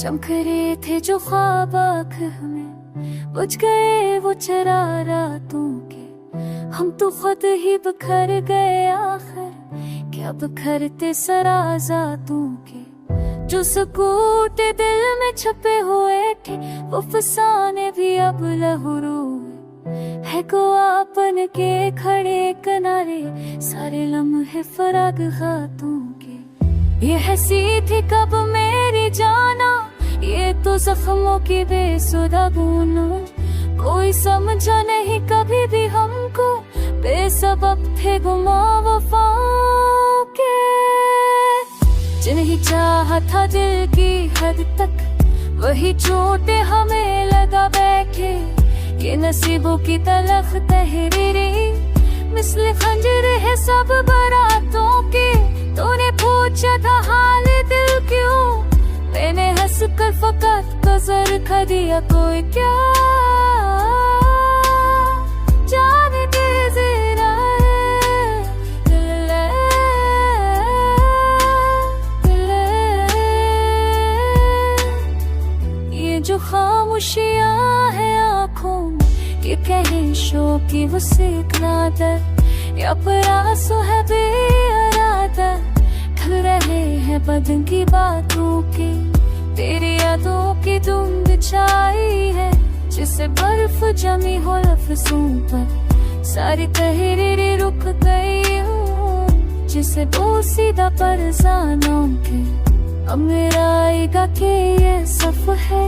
चमक रहे थे जो ख्वाब आँख हमें, बुझ गए वो चरा रातों के। हम तो खुद ही बिखर गए आखिर, क्या बिखरते सराज़ातों के। जो सकूते दिल में छपे हुए थे, वो फसाने भी अब लहरों है को आपन के खड़े किनारे, सारे लम्हे फराग हाथों के। ये हंसी थी कब मेरी जाना, ये तो जख्मों की बेसुधा बूंद। कोई समझा नहीं कभी भी हमको, बेसबब थे गुमा वफाओं के। जिन्हें चाहा था दिल की हद तक, वही चोटें हमें लगा बैठे। ये नसीबों की तलख तहरीरी, मिस्ल खंजर है सब बारातों के। तूने पूछा था हाल दिल क्यों, मैंने हंस कर फकत कजर खा दिया। कोई क्या जाने दे जरा, ये जो खामोशियां है आँखों में, ये कहे शो की वो सिकनादर, या पर आंसू है बेइरादा। खल रहे हैं बदन की बातों के, तेरी यादों की धुंध छाई है, जिसे बर्फ जमी हो लफ्ज़ों पर। सारी तहरीरें रुक गई हूँ, जिसे बोसीदा परज़ानों के। अब मेरा आएगा कि ये सफ़र है,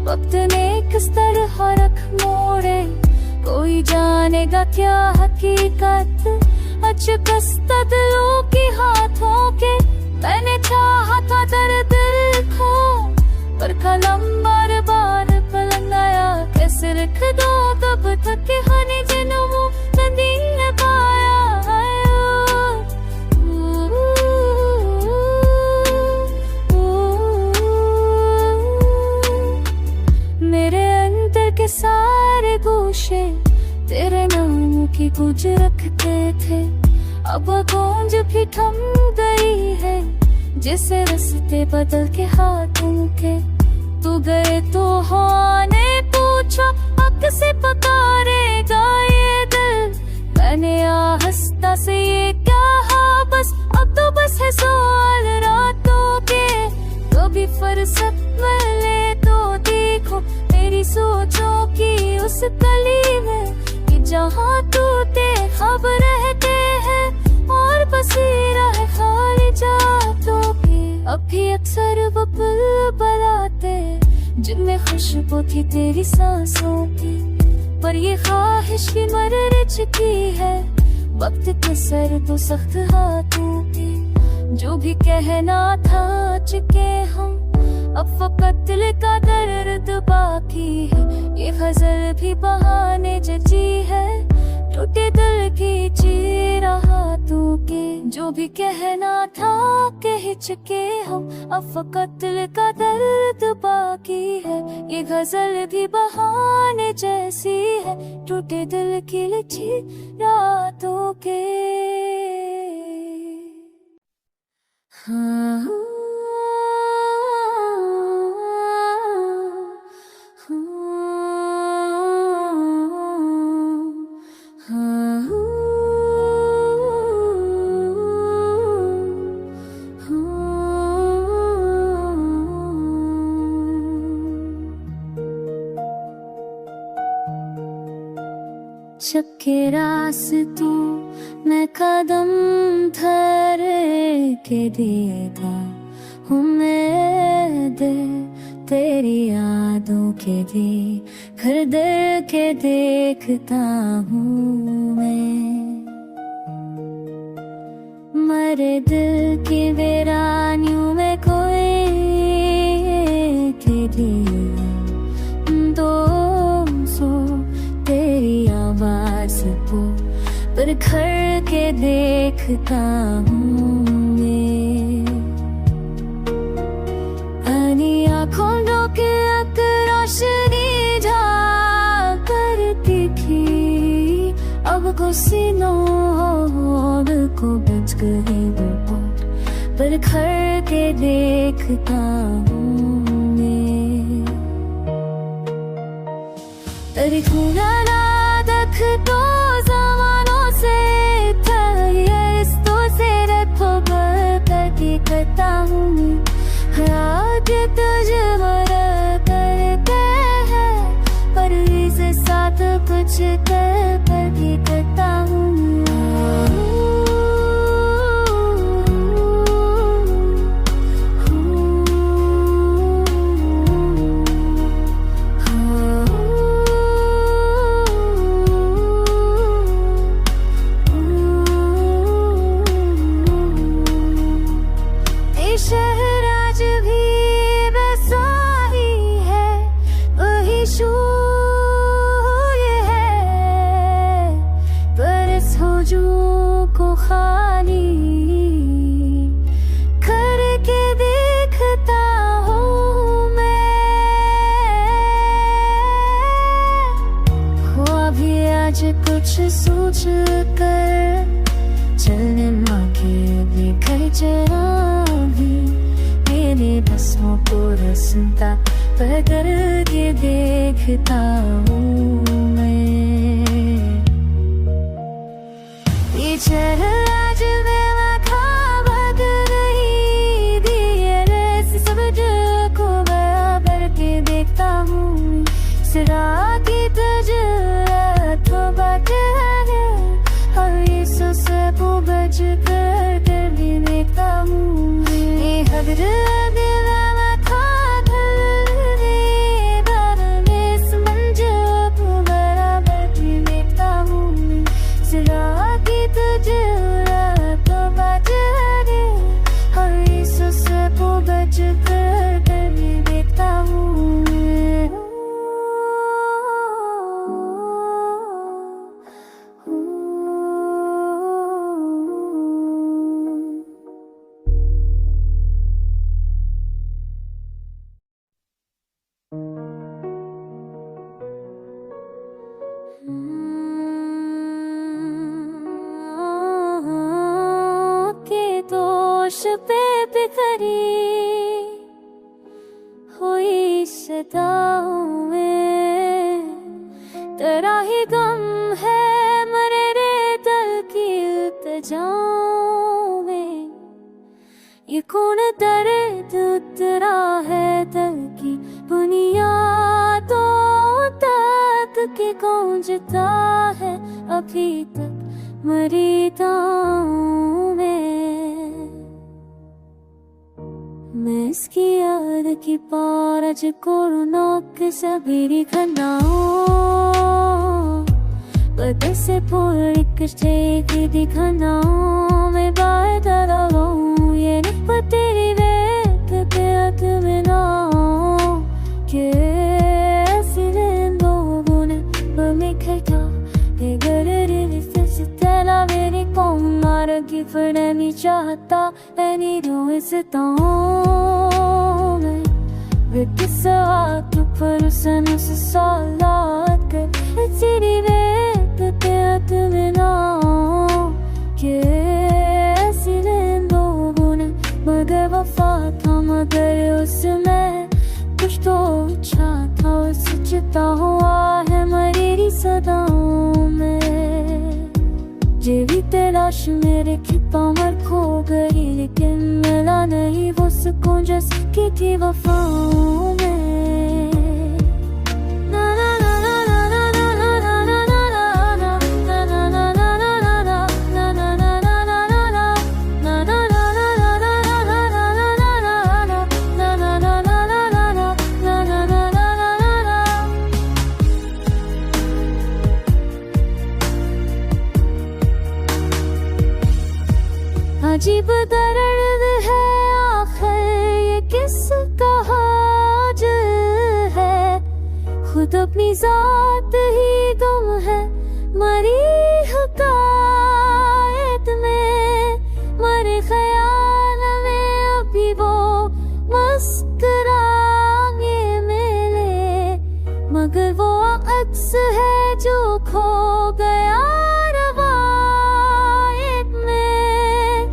वक्त ने किस तरह रख मोड़े। कोई जानेगा क्या हकीकत, अचकस्त दिलों की हाथों के। मैंने चाहा था दर्द लिखो, पर कलम बार बार पलंग आया। कैसे लिख दो तब तक के हनी जिन्हों नदी न पाया। मेरे अंदर के सारे गोशे तेरे नाम की गूंज रखते थे, अब गूंज भी थम गई है, जिसे रास्ते बदल के हाथों के। तू गए तो हाँ ने पूछा, अब से पुकारेगा ये दिल। मैंने आहिस्ता से ये कहा, बस अब तो बस है सवाल रातों के। कभी फुर्सत मिले तो देखो मेरी सोचों की उस गली में, कि जहाँ टूटे ख्वाब रहते हैं और बसेरा है खाली जातों की। अब भी अक्सर वो पल बुलाते, जिनमें खुशबू थी तेरी सांसों की। पर ये ख्वाहिश की मर चुकी है, वक्त के सर तो सख्त हाथों की। जो भी कहना था चुके हम, अब फकत दिल का दर्द बाकी है। ये गजल भी बहाने जची है, टूटे दिल की चीरा हाथों के। जो भी कहना था कह चुके हम, अब फकत दिल का दर्द बाकी है। ये गजल भी बहाने जैसी है, टूटे दिल की लिखी रातों के। हाँ चक्के रास्तों मैं कदम धर के देता हूँ, मैं दे तेरी यादों के दे घर दे के देखता हूँ मैं। मरे दिल की वीरानियों में कोई के लिए दो सो तेरी आवाज़ को पर खड़ के देखता हूँ मैं। आनी आँखों के अक रोशनी जा करती थी, अब सीनों को बच गई वो पर खड़ के देखता हूँ मैं। खुनादख तो जमानों से था यस्तो से रखो करके करता हूँ आगे तुझे मरा करते हैं पर इस साथ कुछ कर भी करता हूँ शहर आज भी वैसा ही है वही शूर है पर इस हुजूम को खाली करके देखता हूँ मैं हुआ भी आज कुछ सोच कर चलने मांगे दिखाई जरा मेरे बसों को रसता पर करके देखता हूँ मैं पीछे आज मैं खाबक नहीं दिए सब को बराबर के देखता हूँ सिरा की तुझे तो बात है और इस से बच कर भी देखता हूँ हर पे बिखरी हुई सदाओं में तेरा ही गम है मरे रे दिल की इल्तिजाओं में ये कौन दर्द उतरा है दिल की बुनियादों तक के गूंजता है अभी तक मरीदाओं में मैं इसकी याद की पारज कोरोना के सबीरी खनाओं बदे से पूरी कष्टे की दिखनाओं में बाहर दलाऊं ये नहीं तेरी वेट पे हाथ में नाओं के ऐसी लोगों ने बमें खटा ये गरे से तेला मेरी कौन मार की फड़े नहीं चाहता ऐनी रो इस ताओं में वे किस हाथ पर सन से सालात कर तेरी वेट पे हाथ में नाओं के ऐसी लोगों ने मगर वफा था मगर उसमें कुछ तो अच्छा था सचता हुआ है मरेरी सदाओं में जेवी तलाश मेरे खिता मर खो गई लेकिन मिला नहीं वो सुकून जैसी थी वफाओं में अजीब दर्द है आखिर ये किसका हाल है खुद अपनी जात ही गुम है मरी हकायत में मरे ख्याल में अभी वो मुस्कुराने मिले मगर वो अक्स है जो खो गया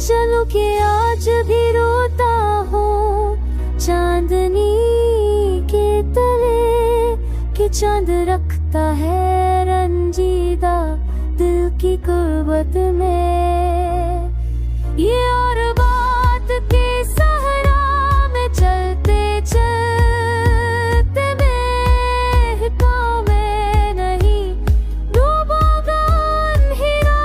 चलो कि आज भी रोता हूँ चांदनी के तले कि चांद रखता है की गुर्बत में। ये और बात के सहारा में चलते चलते महकों में नहीं डूबोगा अंधेरा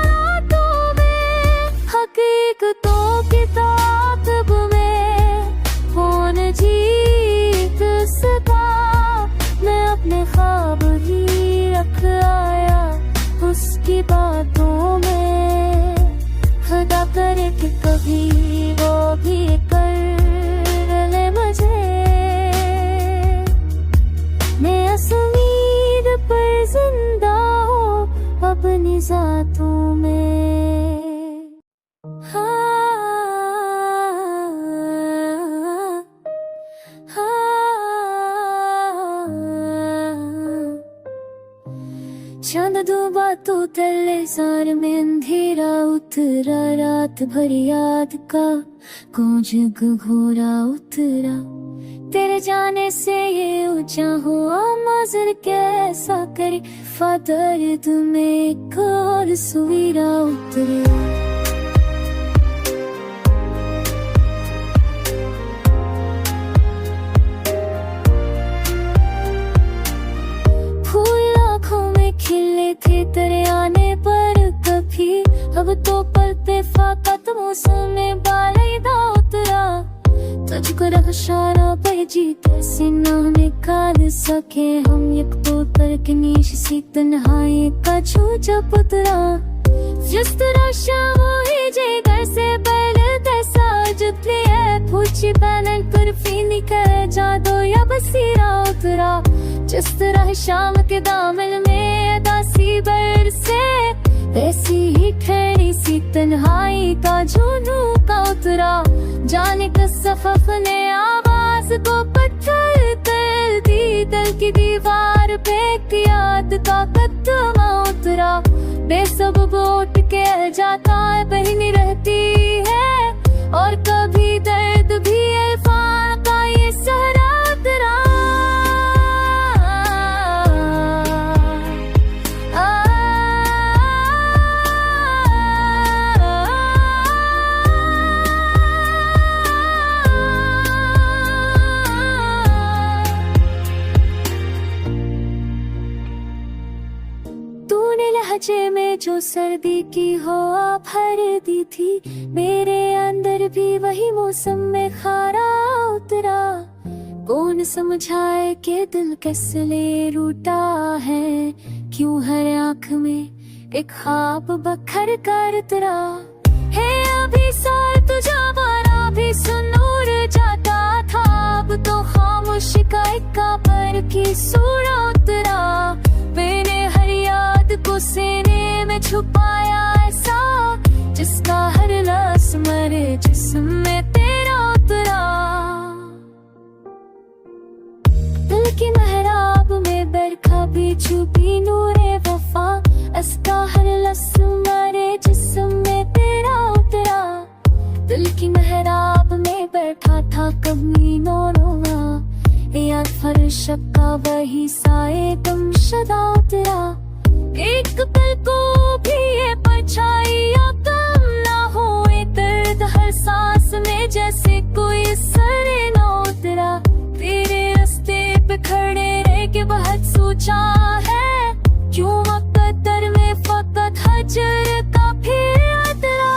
रातों में। हकीकतों की ताकब में कौन जीत सका, मैं अपने ख्वाब ही रख आया उसकी बातों में। खुदा करे कि कभी वो भी कर ले मुझे, मैं इस उम्मीद पर जिंदा हूँ अपनी ज़ातों में। चांद डूबा तो तले सार में अंधेरा उतरा, रात भर याद का गूंज घोरा उतरा। तेरे जाने से ये ऊंचा हुआ मंजर कैसा करे, दर्द में एक और सुवीरा उतरा। थे तेरे आने पर कभी, अब तो पलते फाकत मौसम में बालिदा उतरा। तुझको रखशारा पे जी कैसे ना निकाल सके हम, एक बोतल के नीश सी तन्हाई का छूचा पुतरा। जिस तरह शाम हुई जे घर से पहले तैसा जुतली है, पूछी पैनल पर फीनी कर जादो या बसीरा उतरा। जिस तरह शाम के दामन में दासी बरसे, वैसी ही ठहरी सी तन्हाई का झुनू का उतरा। जाने किस सफफ ने आवाज को पत्थर कर दी, दिल की दीवार पे एक याद का कदमा उतरा। बेसब्ब उठ के जाता है बहनी रहती है, और कभी दर्द भी अल्फां का ये सहरा उतरा। तूने लहजे में जो सर्दी की हवा भर दी थी, मेरे अंदर भी वही मौसम में खारा उतरा। कौन समझाए कि दिल किस लिए रूठा है, क्यों हर आँख में एक ख्वाब बखर कर उतरा। है अभी साल तुझा बारा भी सुनूर जाता था, अब तो खामोशी का इक्का पर की सूरा उतरा। मैंने हर याद को सीने में छुपाया ऐसा, जिसका हर लफ्ज़ मरे जिस्म में तेरा उतरा। दिल की महराब में बरखा भी छुपी नूरे वफा, इसका हर लफ्ज़ मरे जिस्म में तेरा उतरा। दिल की महराब में बैठा था कभी नौरोगा, याद फर्श का वही साए तुम शदा उतरा। एक पल को भी ये परछाइयाँ कम ना होए, दर्द हर सांस में जैसे कोई सरे न उतरा। तेरे रास्ते पे खड़े रह के बहुत सोचा है, क्यों मुकद्दर में फकत हजर का फिर उतरा।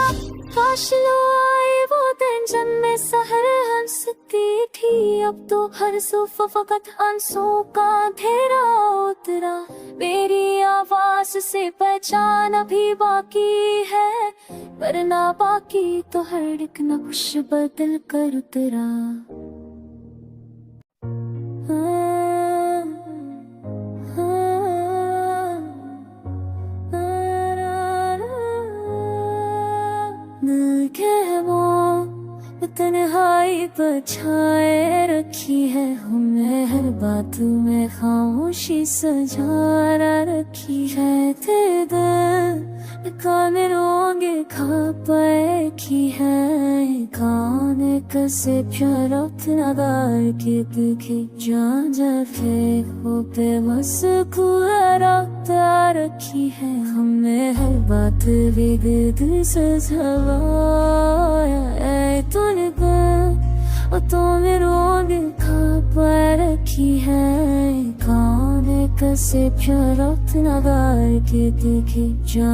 काश लो आए वो दिन जब मैं सहर हंसती थी, अब तो हर सुबह फकत आंसू का अंधेरा उतरा। मेरी आवाज से पहचान अभी बाकी है, वरना बाकी तो हर एक नक्श बदल कर उतरा। तन्हाई बचाए रखी है हमने, हर बात में खामोशी सजा रखी है। तेरे दिल कान रोंगे खा पाए की है, कान कैसे प्यारा उतना गार के दिखे जान जाके हो पे बस रखी है हमने। रात विविध सजाया ऐ तूने तो मेरे दिखा पा रखी है खाने कसे प्यारत नगार के देखे जा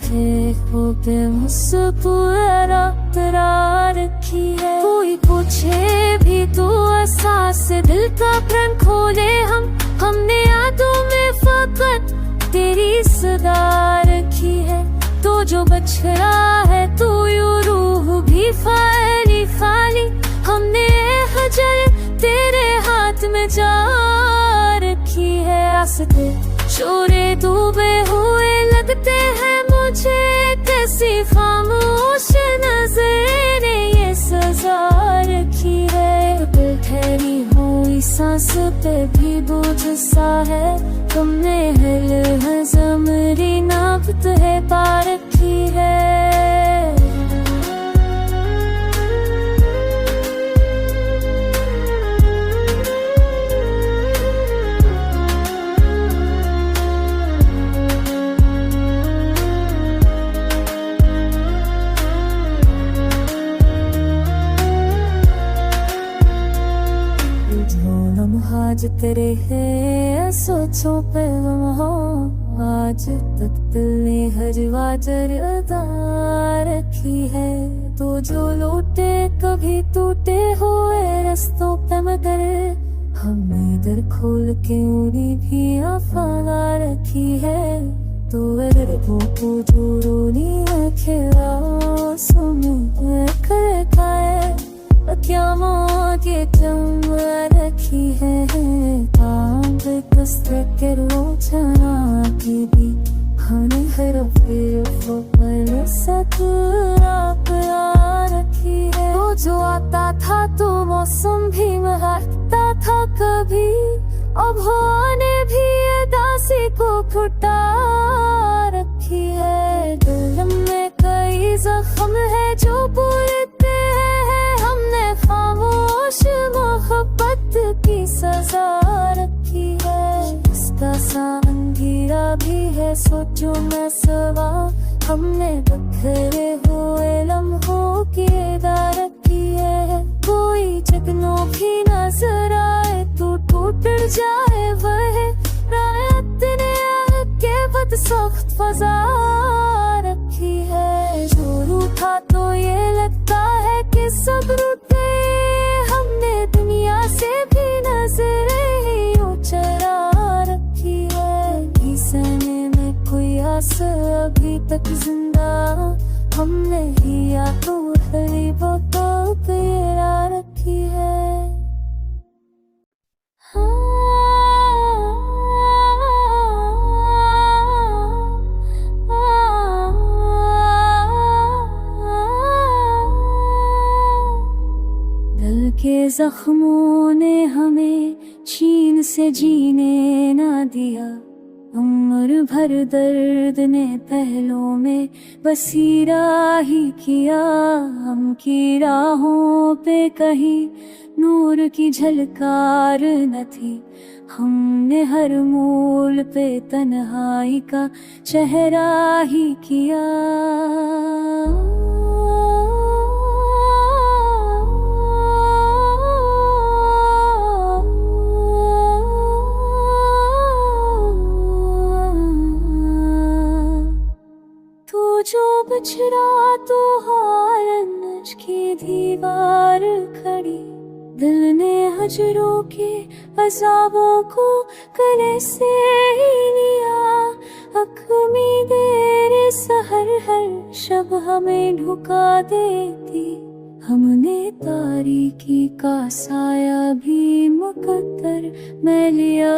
फेंको पे मुझसे पूरा तरा रखी है कोई पूछे भी तो एहसास दिल का प्रण खोले हमने यादों में फकत तेरी सदा रखी है तो जो बच रहा है तो यू रूह भी खाली खाली हमने हजर तेरे हाथ में जा रखी है रास्ते शोरे डूबे हुए लगते हैं मुझे कैसी खामोश नजर ने ये सजा रखी है दिल ठहरी हुई सांस पे भी बोझ सा है तुमने हिल हजमरी नापत है पा रखी है आज तेरे है सोचो पे लम्हा आज तक दिल ने हजवाजर अदा रखी है तो जो लौटे कभी टूटे हुए रास्तों पे मगर हमने दर खोल के उड़ी भी अफला रखी है तो अगर वो रोनी खेला सुन कर खाए क्या मौके तुम रखी है तांग कस्ते के रोचना की भी हने हर फिर पर सतरा रखी है वो जो आता था तो मौसम भी महकता था कभी अब होने भी दासी को फुटा रखी है दिल में कई जख्म है जो पूरते हैं हमने खामोश मोहब्बत की सजा रखी है इसका सांगीरा भी है सोचो मैं सवा हमने बखरे हुए लम्हों की अदा रखी है कोई जगनो भी नजर आए तो टूट जाए वह रात ने आके बद सख्त फजा रखी है जो रूठा तो ये लगता है कि सब रूठे हमने दुनिया से भी नजरें चरा रखी है सहने में कोई आस अभी तक जिंदा हमने ही या तो हरी बोतल तेरा रखी है दिल के जख्मों ने हमें चीन से जीने ना दिया उम्र भर दर्द ने पहलों में बसीरा ही किया हम की राहों पे कहीं नूर की झलकार न थी हमने हर मूल पे तन्हाई का चेहरा ही किया जो बिछड़ा तो हारन की दीवार खड़ी दिल ने हजरों के अज़ाबों को गले से ही लिया अक्मी देर सहर हर शब हमें ढुका देती हमने तारीकी का साया भी मुकद्दर में लिया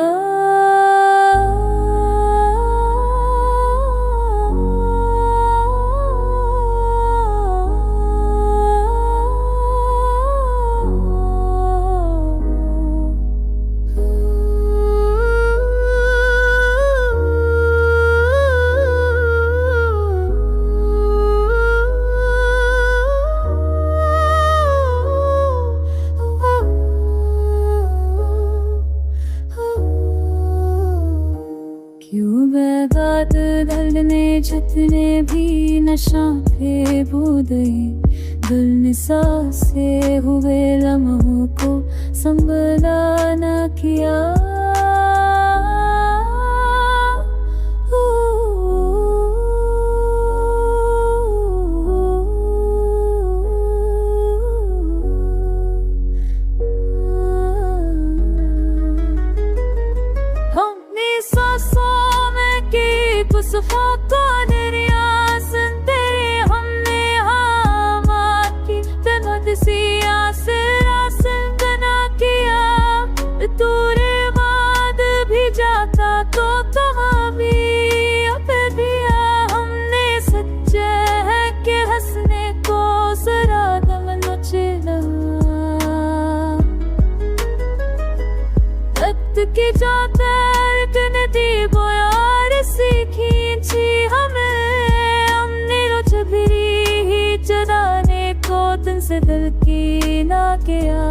ढलने जितने भी नशा पे बूदे दिल निसा से हुए लम्हों को संभला न किया। की जाते इतने बोयार सी खींची हमें हमने रोज भी चराने को दिन से दिल की ना किया।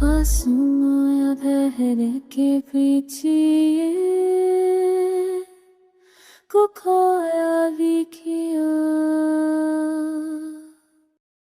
आसमां बहरे के पीछे को खोया भी किया।